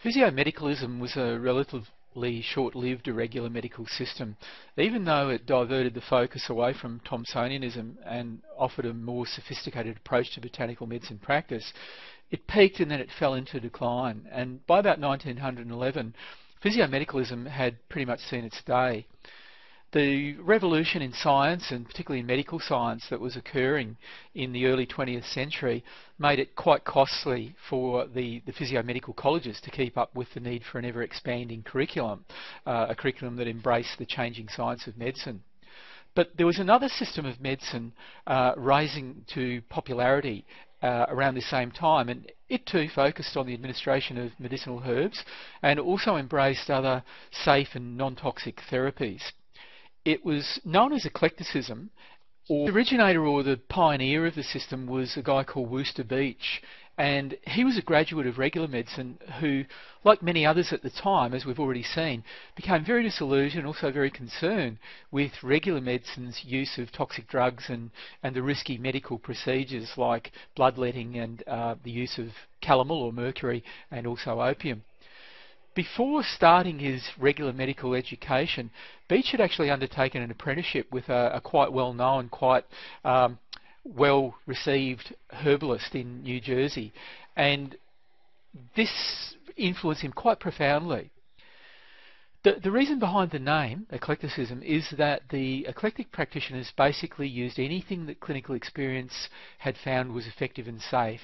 Physiomedicalism was a relatively short-lived irregular medical system. Even though it diverted the focus away from Thomsonianism and offered a more sophisticated approach to botanical medicine practice, it peaked and then it fell into decline. And by about 1911, physiomedicalism had pretty much seen its day. The revolution in science, and particularly in medical science, that was occurring in the early 20th century made it quite costly for the physiomedical colleges to keep up with the need for an ever-expanding curriculum, a curriculum that embraced the changing science of medicine. But there was another system of medicine rising to popularity around the same time, and it too focused on the administration of medicinal herbs and also embraced other safe and non-toxic therapies. It was known as eclecticism. The originator or the pioneer of the system was a guy called Worcester Beach, and he was a graduate of regular medicine who, like many others at the time, as we've already seen, became very disillusioned and also very concerned with regular medicine's use of toxic drugs and the risky medical procedures like bloodletting and the use of calomel or mercury and also opium. Before starting his regular medical education, Beach had actually undertaken an apprenticeship with a quite well-known, quite well-received herbalist in New Jersey, and this influenced him quite profoundly. The reason behind the name, eclecticism, is that the eclectic practitioners basically used anything that clinical experience had found was effective and safe.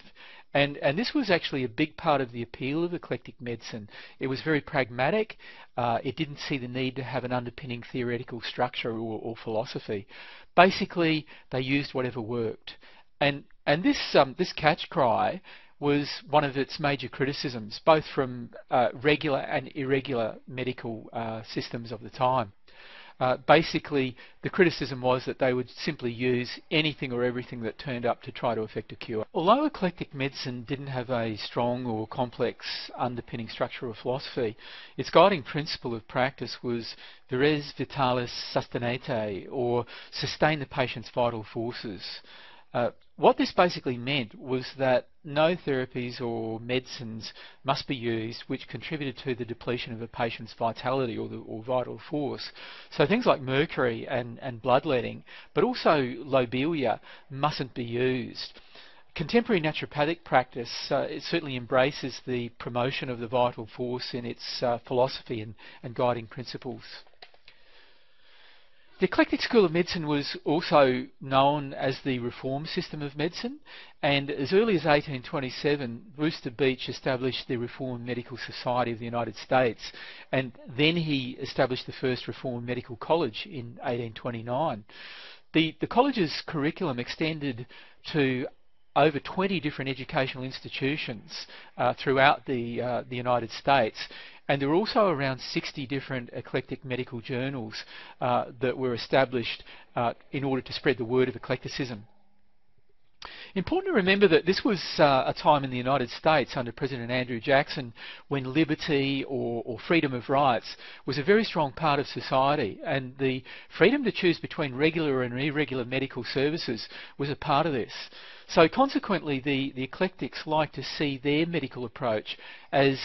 And this was actually a big part of the appeal of eclectic medicine. It was very pragmatic. It didn't see the need to have an underpinning theoretical structure or philosophy. Basically, they used whatever worked. And this catch cry was one of its major criticisms, both from regular and irregular medical systems of the time. Basically, the criticism was that they would simply use anything or everything that turned up to try to effect a cure. Although eclectic medicine didn't have a strong or complex underpinning structure or philosophy, its guiding principle of practice was res vitalis sustinete, or sustain the patient's vital forces. What this basically meant was that no therapies or medicines must be used which contributed to the depletion of a patient's vitality or vital force. So things like mercury and bloodletting, but also lobelia, mustn't be used. Contemporary naturopathic practice it certainly embraces the promotion of the vital force in its philosophy and guiding principles. The eclectic school of medicine was also known as the reform system of medicine, and as early as 1827, Worcester Beach established the Reformed Medical Society of the United States, and then he established the first Reformed Medical College in 1829. The college's curriculum extended to over 20 different educational institutions throughout the United States, and there were also around 60 different eclectic medical journals that were established in order to spread the word of eclecticism. Important to remember that this was a time in the United States under President Andrew Jackson when liberty or freedom of rights was a very strong part of society, and the freedom to choose between regular and irregular medical services was a part of this. So consequently, the eclectics like to see their medical approach as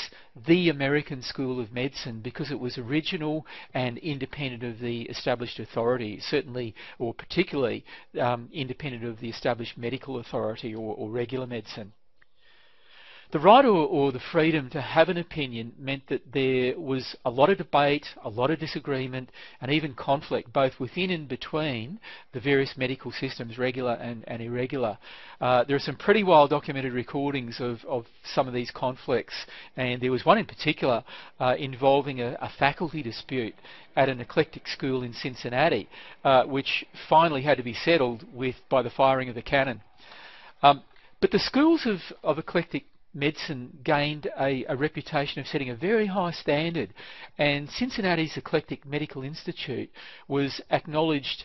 the American school of medicine because it was original and independent of the established authority, certainly or particularly independent of the established medical authority or regular medicine. The right or the freedom to have an opinion meant that there was a lot of debate, a lot of disagreement, and even conflict both within and between the various medical systems, regular and irregular. There are some pretty well documented recordings of some of these conflicts, and there was one in particular involving a faculty dispute at an eclectic school in Cincinnati, which finally had to be settled by the firing of the cannon. But the schools of eclectic medicine gained a reputation of setting a very high standard, and Cincinnati's Eclectic Medical Institute was acknowledged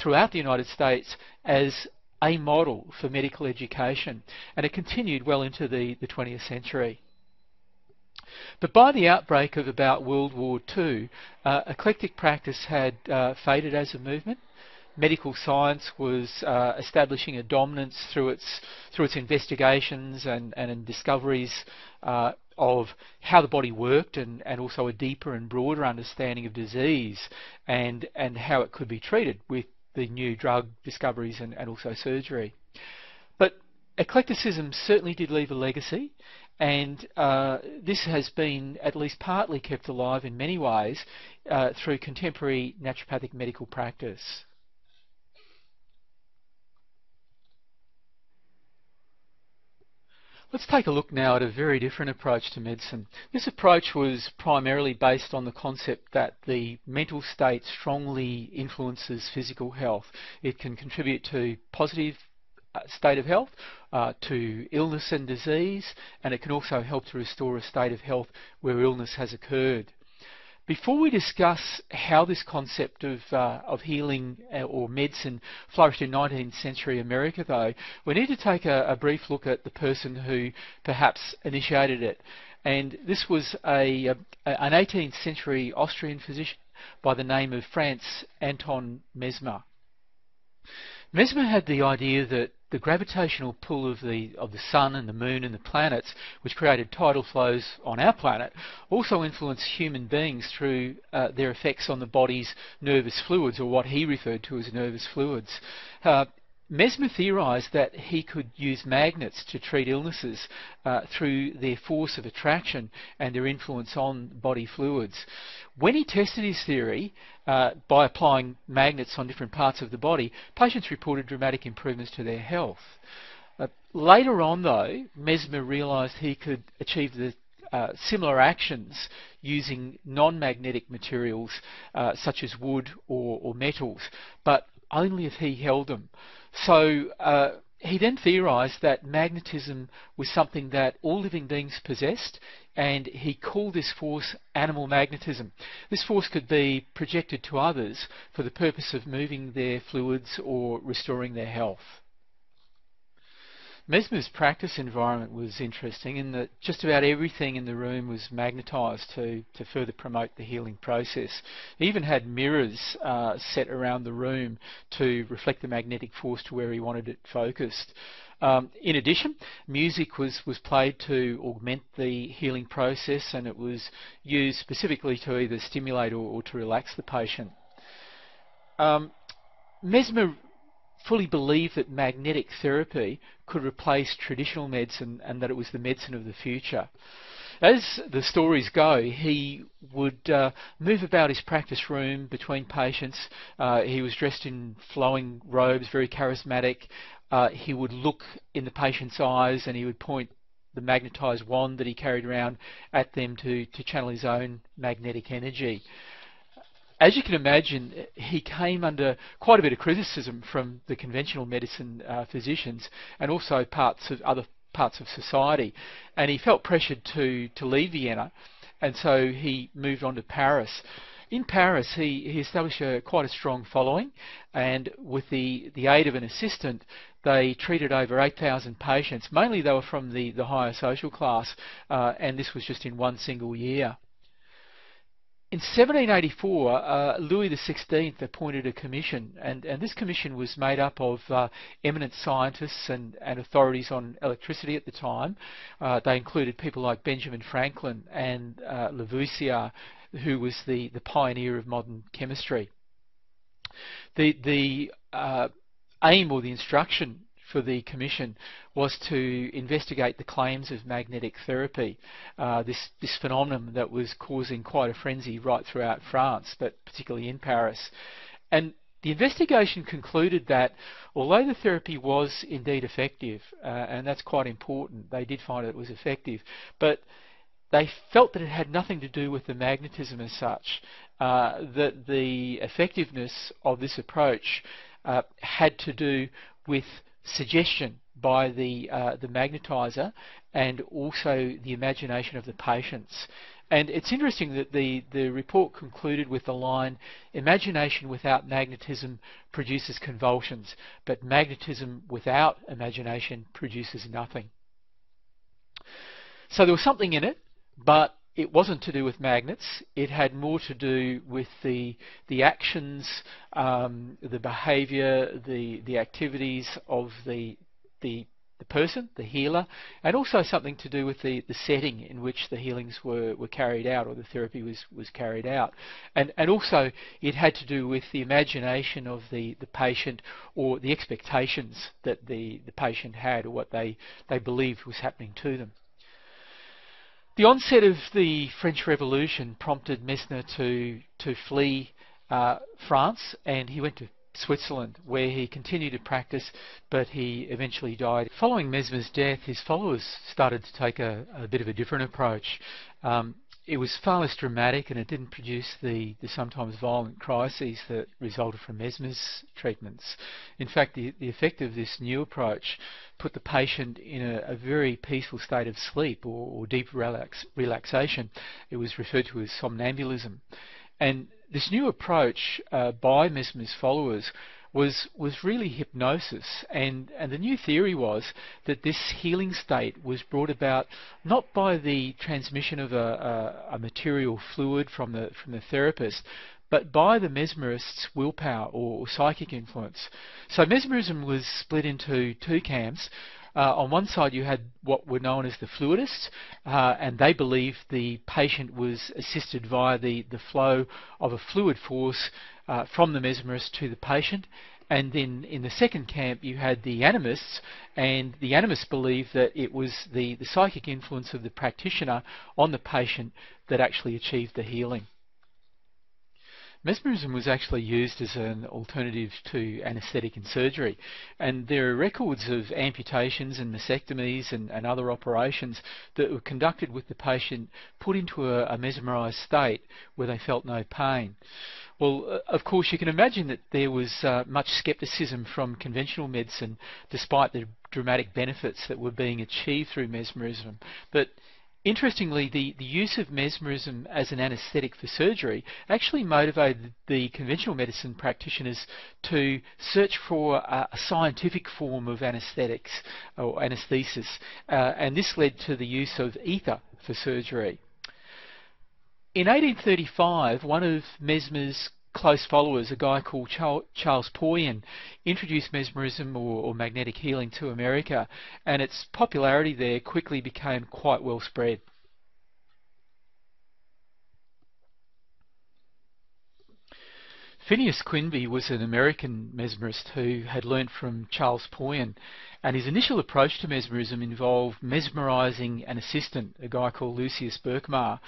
throughout the United States as a model for medical education, and it continued well into the 20th century. But by the outbreak of about World War II, eclectic practice had faded as a movement. Medical science was establishing a dominance through its investigations and discoveries of how the body worked, and also a deeper and broader understanding of disease and how it could be treated with the new drug discoveries and also surgery. But eclecticism certainly did leave a legacy, and this has been at least partly kept alive in many ways through contemporary naturopathic medical practice. Let's take a look now at a very different approach to medicine. This approach was primarily based on the concept that the mental state strongly influences physical health. It can contribute to positive state of health, to illness and disease, and it can also help to restore a state of health where illness has occurred. Before we discuss how this concept of healing or medicine flourished in 19th century America, though, we need to take a brief look at the person who perhaps initiated it. And this was an 18th century Austrian physician by the name of Franz Anton Mesmer. Mesmer had the idea that the gravitational pull of the sun and the moon and the planets, which created tidal flows on our planet, also influenced human beings through their effects on the body's nervous fluids, or what he referred to as nervous fluids. Mesmer theorised that he could use magnets to treat illnesses through their force of attraction and their influence on body fluids. When he tested his theory by applying magnets on different parts of the body, patients reported dramatic improvements to their health. Later on, though, Mesmer realised he could achieve the similar actions using non-magnetic materials such as wood or metals, but only if he held them. So he then theorised that magnetism was something that all living beings possessed, and he called this force animal magnetism. This force could be projected to others for the purpose of moving their fluids or restoring their health. Mesmer's practice environment was interesting in that just about everything in the room was magnetised to further promote the healing process. He even had mirrors set around the room to reflect the magnetic force to where he wanted it focused. In addition, music was played to augment the healing process, and it was used specifically to either stimulate or to relax the patient. Mesmer fully believed that magnetic therapy could replace traditional medicine and that it was the medicine of the future. As the stories go, he would move about his practice room between patients. He was dressed in flowing robes, very charismatic. He would look in the patient's eyes and he would point the magnetised wand that he carried around at them to channel his own magnetic energy. As you can imagine, he came under quite a bit of criticism from the conventional medicine physicians and also other parts of society, and he felt pressured to leave Vienna, and so he moved on to Paris. In Paris, he established quite a strong following, and with the aid of an assistant, they treated over 8,000 patients. Mainly they were from the higher social class, and this was just in one single year. In 1784, Louis XVI appointed a commission, and this commission was made up of eminent scientists and authorities on electricity at the time. They included people like Benjamin Franklin and Lavoisier, who was the pioneer of modern chemistry. The aim or the instruction for the commission was to investigate the claims of magnetic therapy, this phenomenon that was causing quite a frenzy right throughout France, but particularly in Paris. And the investigation concluded that although the therapy was indeed effective, and that's quite important, they did find it was effective, but they felt that it had nothing to do with the magnetism as such, that the effectiveness of this approach had to do with suggestion by the magnetizer and also the imagination of the patients. And it's interesting that the report concluded with the line, "Imagination without magnetism produces convulsions, but magnetism without imagination produces nothing." So there was something in it, but it wasn't to do with magnets. It had more to do with the actions, the behaviour, the activities of the the person, the healer, and also something to do with the setting in which the healings were carried out, or the therapy was carried out. And also it had to do with the imagination of the patient, or the expectations that the patient had, or what they believed was happening to them. The onset of the French Revolution prompted Mesmer to flee France, and he went to Switzerland, where he continued to practice, but he eventually died. Following Mesmer's death, his followers started to take a bit of a different approach. It was far less dramatic, and it didn't produce the sometimes violent crises that resulted from Mesmer's treatments. In fact, the effect of this new approach put the patient in a very peaceful state of sleep, or deep relaxation. It was referred to as somnambulism. And this new approach by Mesmer's followers was really hypnosis, and the new theory was that this healing state was brought about not by the transmission of a material fluid from the therapist, but by the mesmerist's willpower or psychic influence. So mesmerism was split into two camps. On one side you had what were known as the fluidists, and they believed the patient was assisted via the flow of a fluid force from the mesmerist to the patient. And then in the second camp you had the animists, and the animists believed that it was the psychic influence of the practitioner on the patient that actually achieved the healing. Mesmerism was actually used as an alternative to anaesthetic and surgery, and there are records of amputations and mastectomies and other operations that were conducted with the patient put into a mesmerised state where they felt no pain. Well, of course, you can imagine that there was much scepticism from conventional medicine, despite the dramatic benefits that were being achieved through mesmerism. But interestingly, the use of mesmerism as an anaesthetic for surgery actually motivated the conventional medicine practitioners to search for a scientific form of anaesthetics or anaesthesis, and this led to the use of ether for surgery. In 1835, one of Mesmer's close followers, a guy called Charles Poyen, introduced mesmerism or magnetic healing to America, and its popularity there quickly became quite well spread. Phineas Quinby was an American mesmerist who had learnt from Charles Poyen, and his initial approach to mesmerism involved mesmerising an assistant, a guy called Lucius Berkmar,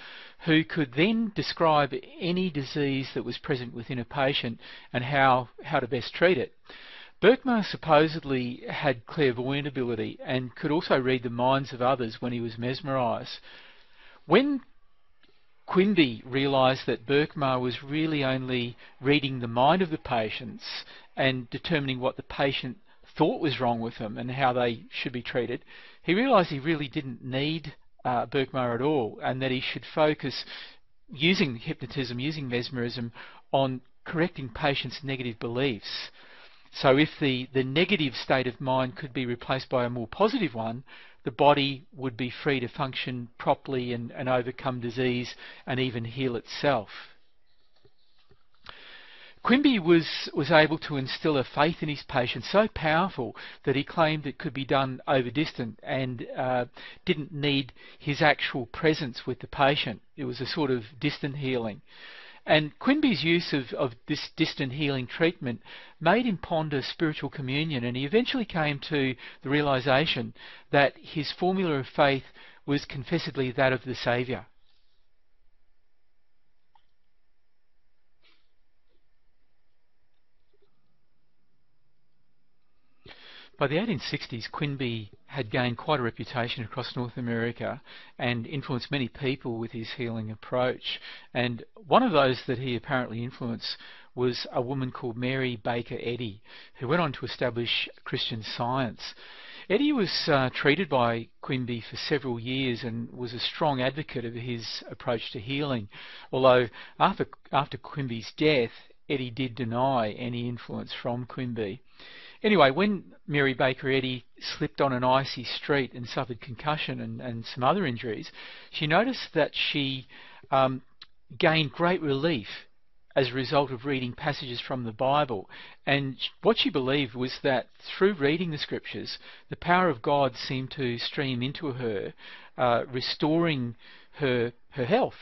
who could then describe any disease that was present within a patient and how to best treat it. Berkmar supposedly had clairvoyant ability and could also read the minds of others when he was mesmerised. When Quinby realised that Berkmar was really only reading the mind of the patients and determining what the patient thought was wrong with them and how they should be treated, he realised he really didn't need Berkmar at all, and that he should focus, using hypnotism, using mesmerism, on correcting patients' negative beliefs. So if the negative state of mind could be replaced by a more positive one, the body would be free to function properly and overcome disease and even heal itself. Quimby was able to instill a faith in his patients so powerful that he claimed it could be done over distance and didn't need his actual presence with the patient. It was a sort of distant healing. And Quimby's use of this distant healing treatment made him ponder spiritual communion, and he eventually came to the realisation that his formula of faith was confessedly that of the Saviour. By the 1860s, Quinby had gained quite a reputation across North America and influenced many people with his healing approach. And one of those that he apparently influenced was a woman called Mary Baker Eddy, who went on to establish Christian Science. Eddy was treated by Quimby for several years and was a strong advocate of his approach to healing, although after Quimby's death, Eddy did deny any influence from Quimby. Anyway, when Mary Baker Eddy slipped on an icy street and suffered concussion and some other injuries, she noticed that she gained great relief as a result of reading passages from the Bible. And what she believed was that through reading the scriptures, the power of God seemed to stream into her, restoring her health.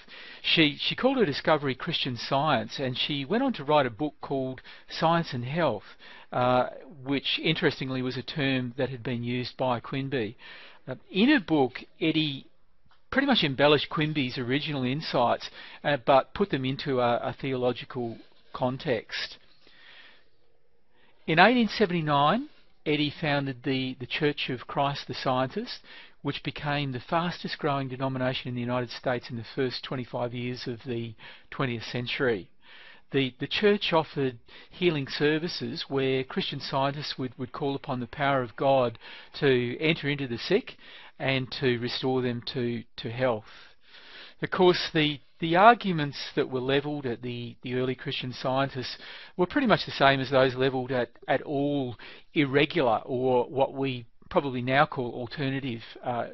She called her discovery Christian Science, and she went on to write a book called Science and Health, which interestingly was a term that had been used by Quimby. In her book, Eddy pretty much embellished Quimby's original insights, but put them into a theological context. In 1879, Eddy founded the Church of Christ the Scientist, which became the fastest growing denomination in the United States in the first 25 years of the 20th century. The church offered healing services where Christian scientists would call upon the power of God to enter into the sick and to restore them to health. Of course, the arguments that were levelled at the early Christian scientists were pretty much the same as those levelled at all irregular, or what we probably now call alternative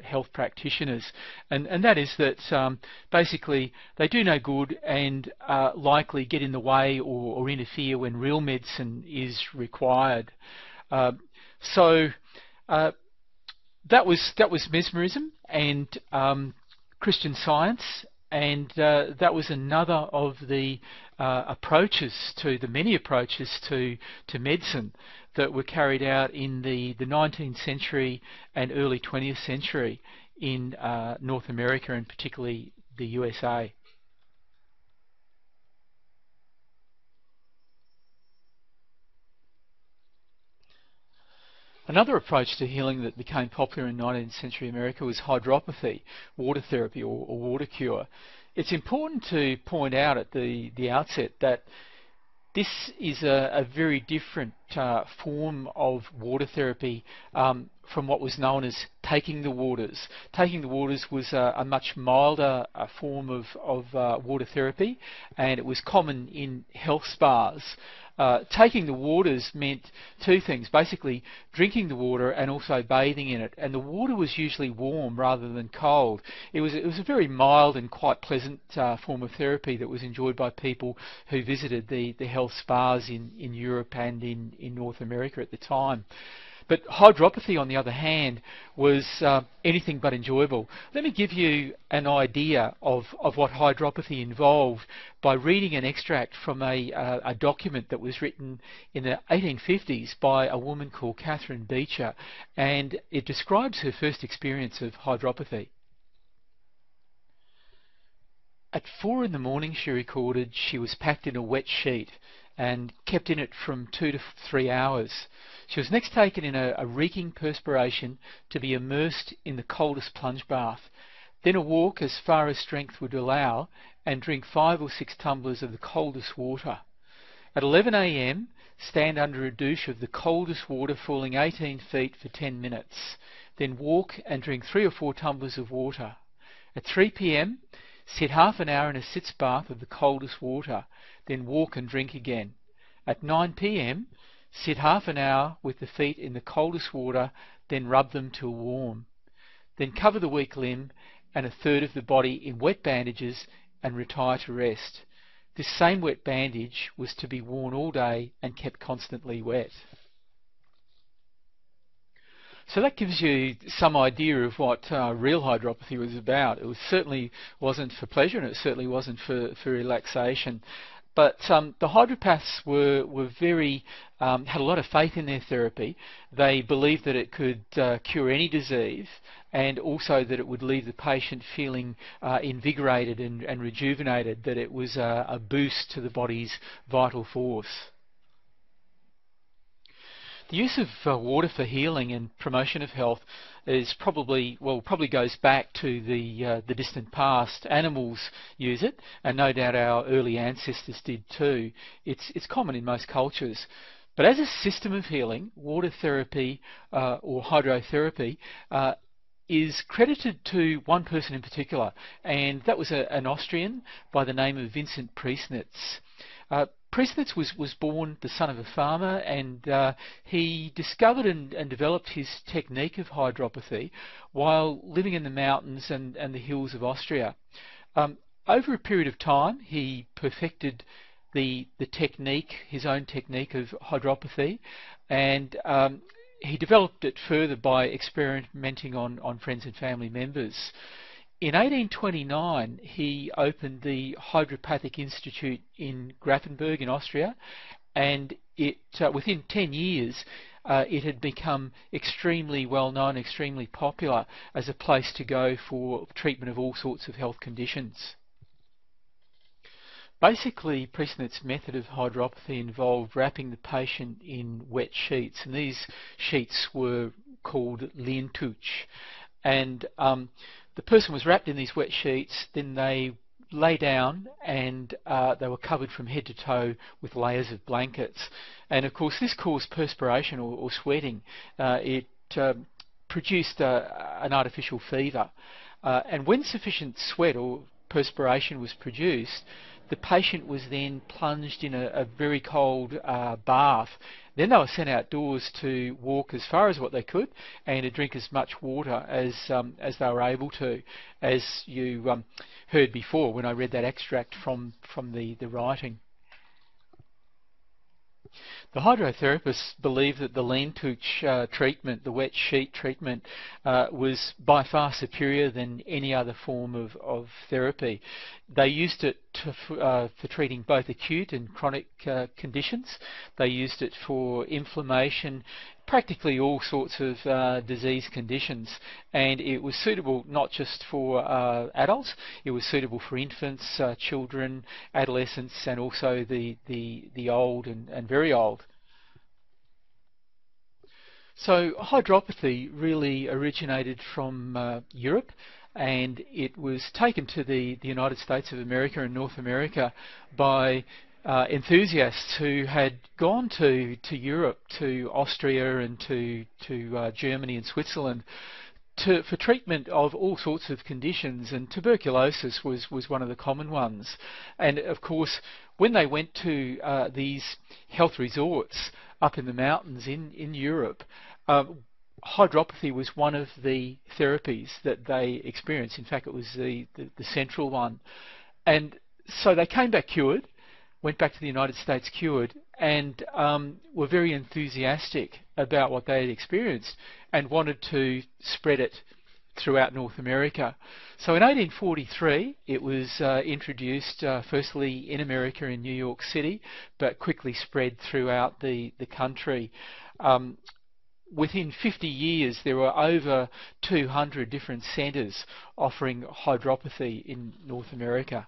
health practitioners, and that is that basically they do no good and likely get in the way or interfere when real medicine is required. So that was mesmerism and Christian Science, and that was another of the many approaches to medicine that were carried out in the 19th century and early 20th century in North America, and particularly the USA. Another approach to healing that became popular in 19th century America was hydropathy, water therapy or water cure. It's important to point out at the outset that this is a very different form of water therapy from what was known as taking the waters. Taking the waters was a much milder form of water therapy, and it was common in health spas. Taking the waters meant two things, basically drinking the water and also bathing in it, and the water was usually warm rather than cold. It was a very mild and quite pleasant form of therapy that was enjoyed by people who visited the health spas in Europe and in North America at the time. But hydropathy, on the other hand, was anything but enjoyable. Let me give you an idea of what hydropathy involved by reading an extract from a document that was written in the 1850s by a woman called Catherine Beecher, and it describes her first experience of hydropathy. At 4 in the morning, she recorded, she was packed in a wet sheet and kept in it from 2 to 3 hours. She was next taken in a reeking perspiration to be immersed in the coldest plunge bath, then a walk as far as strength would allow and drink 5 or 6 tumblers of the coldest water. At 11 a.m, stand under a douche of the coldest water falling 18 feet for 10 minutes, then walk and drink 3 or 4 tumblers of water. At 3 p.m, sit half an hour in a sitz bath of the coldest water, then walk and drink again. At 9 p.m, sit half an hour with the feet in the coldest water, then rub them till warm. Then cover the weak limb and a third of the body in wet bandages and retire to rest. This same wet bandage was to be worn all day and kept constantly wet. So that gives you some idea of what real hydropathy was about. It certainly wasn't for pleasure, and it certainly wasn't for relaxation. But the hydropaths were very had a lot of faith in their therapy. They believed that it could cure any disease, and also that it would leave the patient feeling invigorated and rejuvenated, that it was a boost to the body's vital force. The use of water for healing and promotion of health is probably goes back to the distant past. Animals use it, and no doubt our early ancestors did too. It's common in most cultures. But as a system of healing, water therapy or hydrotherapy is credited to one person in particular, and that was an Austrian by the name of Vincent Priesnitz. Priesnitz was born the son of a farmer, and he discovered and developed his technique of hydropathy while living in the mountains and the hills of Austria. Over a period of time, he perfected the technique, his own technique of hydropathy, and he developed it further by experimenting on friends and family members. In 1829, he opened the Hydropathic Institute in Grafenberg in Austria, and within 10 years, it had become extremely well known, extremely popular as a place to go for treatment of all sorts of health conditions. Basically, Priestnet's method of hydropathy involved wrapping the patient in wet sheets, and these sheets were called Leintuch. And the person was wrapped in these wet sheets, then they lay down, and they were covered from head to toe with layers of blankets. And of course this caused perspiration or sweating. It produced an artificial fever. And when sufficient sweat or perspiration was produced, the patient was then plunged in a very cold bath. Then they were sent outdoors to walk as far as what they could and to drink as much water as they were able to, as you heard before when I read that extract from the writing. The hydrotherapists believed that the Leintuch treatment, the wet sheet treatment, was by far superior than any other form of therapy. They used it for treating both acute and chronic conditions. They used it for inflammation, practically all sorts of disease conditions, and it was suitable not just for adults, it was suitable for infants, children, adolescents, and also the old and very old. So hydropathy really originated from Europe, and it was taken to the United States of America and North America by enthusiasts who had gone to Europe, to Austria and to Germany and Switzerland for treatment of all sorts of conditions, and tuberculosis was one of the common ones. And of course, when they went to these health resorts up in the mountains in Europe, hydropathy was one of the therapies that they experienced. In fact, it was the central one. And so they came back cured, went back to the United States cured, and were very enthusiastic about what they had experienced and wanted to spread it throughout North America. So in 1843 it was introduced firstly in America in New York City, but quickly spread throughout the country. Within 50 years there were over 200 different centres offering hydropathy in North America.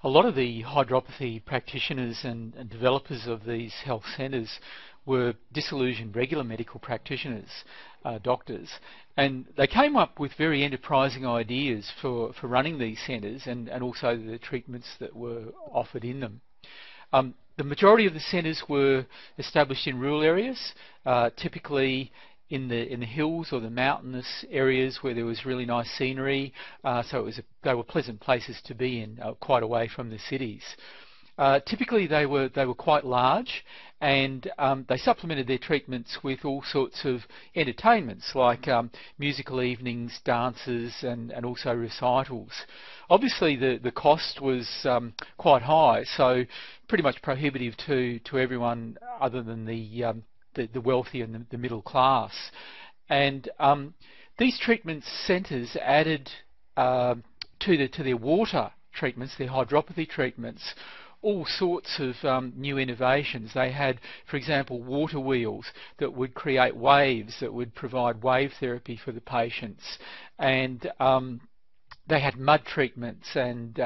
A lot of the hydropathy practitioners and developers of these health centres were disillusioned regular medical practitioners, doctors, and they came up with very enterprising ideas for running these centres and also the treatments that were offered in them. The majority of the centres were established in rural areas, typically in the hills or the mountainous areas where there was really nice scenery, so they were pleasant places to be in, quite away from the cities. Typically they were quite large, and they supplemented their treatments with all sorts of entertainments like musical evenings, dances, and also recitals. Obviously the cost was quite high, so pretty much prohibitive to everyone other than the wealthy and the middle class. And these treatment centres added to their water treatments, their hydropathy treatments, all sorts of new innovations. They had, for example, water wheels that would create waves that would provide wave therapy for the patients, and they had mud treatments and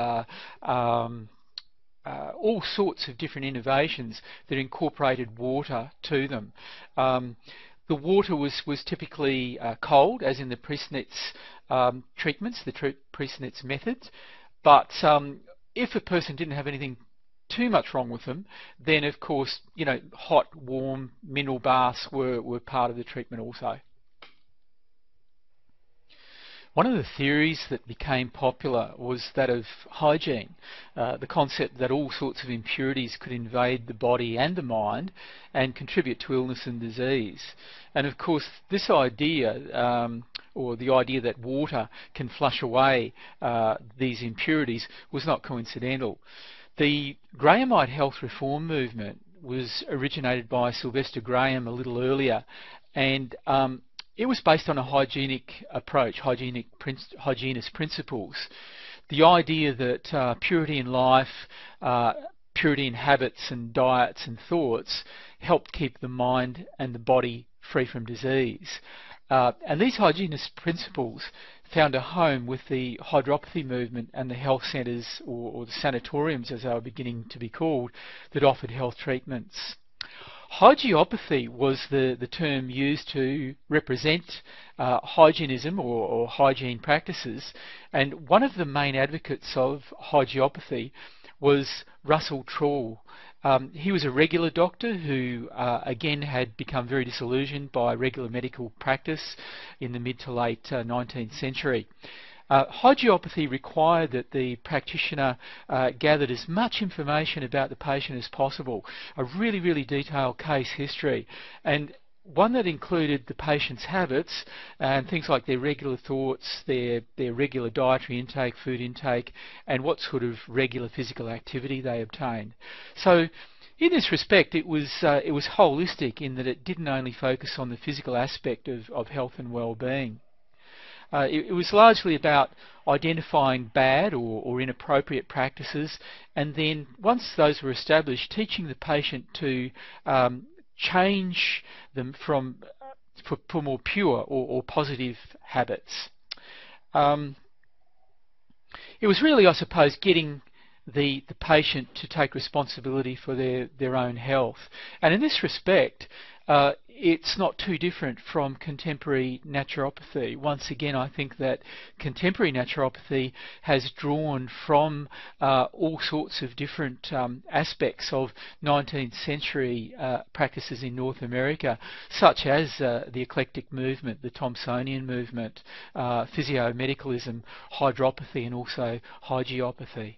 all sorts of different innovations that incorporated water to them. The water was typically cold, as in the Priestnet's treatments, the Priestnet's methods, but if a person didn't have anything too much wrong with them, then of course, you know, hot, warm mineral baths were part of the treatment also. One of the theories that became popular was that of hygiene, the concept that all sorts of impurities could invade the body and the mind and contribute to illness and disease. And of course this idea, or the idea that water can flush away these impurities, was not coincidental. The Grahamite health reform movement was originated by Sylvester Graham a little earlier, and it was based on a hygienic approach, hygienist principles. The idea that purity in life, purity in habits and diets and thoughts helped keep the mind and the body free from disease. And these hygienist principles found a home with the hydropathy movement and the health centres, or the sanatoriums as they were beginning to be called, that offered health treatments. Hygiopathy was the term used to represent hygienism or hygiene practices, and one of the main advocates of hygiopathy was Russell Trawl. He was a regular doctor who again had become very disillusioned by regular medical practice in the mid to late 19th century. Hygiopathy required that the practitioner gathered as much information about the patient as possible, a really detailed case history, and one that included the patient's habits and things like their regular thoughts, their regular dietary intake, food intake, and what sort of regular physical activity they obtained. So in this respect, it was holistic in that it didn't only focus on the physical aspect of health and well-being. It was largely about identifying bad or inappropriate practices, and then once those were established, teaching the patient to change them for more pure or positive habits. It was really, I suppose, getting the patient to take responsibility for their own health. And in this respect, it's not too different from contemporary naturopathy. Once again, I think that contemporary naturopathy has drawn from all sorts of different aspects of 19th century practices in North America, such as the eclectic movement, the Thomsonian movement, physiomedicalism, hydropathy, and also hygiopathy.